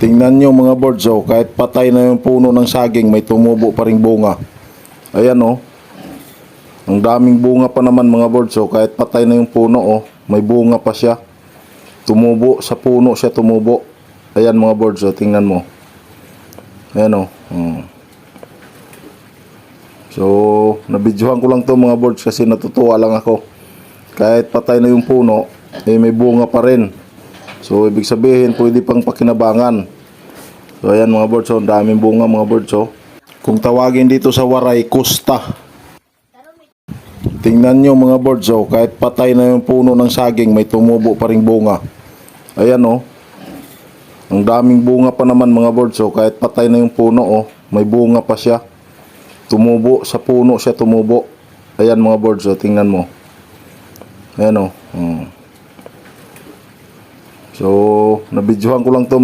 Tingnan nyo mga birds, oh, kahit patay na yung puno ng saging, may tumubo pa ring bunga. Ayan oh. Ang daming bunga pa naman mga birds, oh, kahit patay na yung puno, oh, may bunga pa siya. Tumubo sa puno siya, tumubo. Ayan mga birds, oh, tingnan mo. Ayan oh. So, nabidyohan ko lang to mga birds kasi natutuwa lang ako. Kahit patay na yung puno, eh may bunga pa rin. So, ibig sabihin, pwede pang pakinabangan. So, ayan mga birds, oh, daming bunga mga birds, oh. Kung tawagin dito sa Waray, kusta. Tingnan nyo mga birds, oh, kahit patay na yung puno ng saging, may tumubo pa ring bunga. Ayan oh. Ang daming bunga pa naman mga birds, oh, kahit patay na yung puno, oh, may bunga pa siya. Tumubo sa puno siya, tumubo. Ayan mga birds, oh, tingnan mo. Ayan oh. So, nabidyohan ko lang to.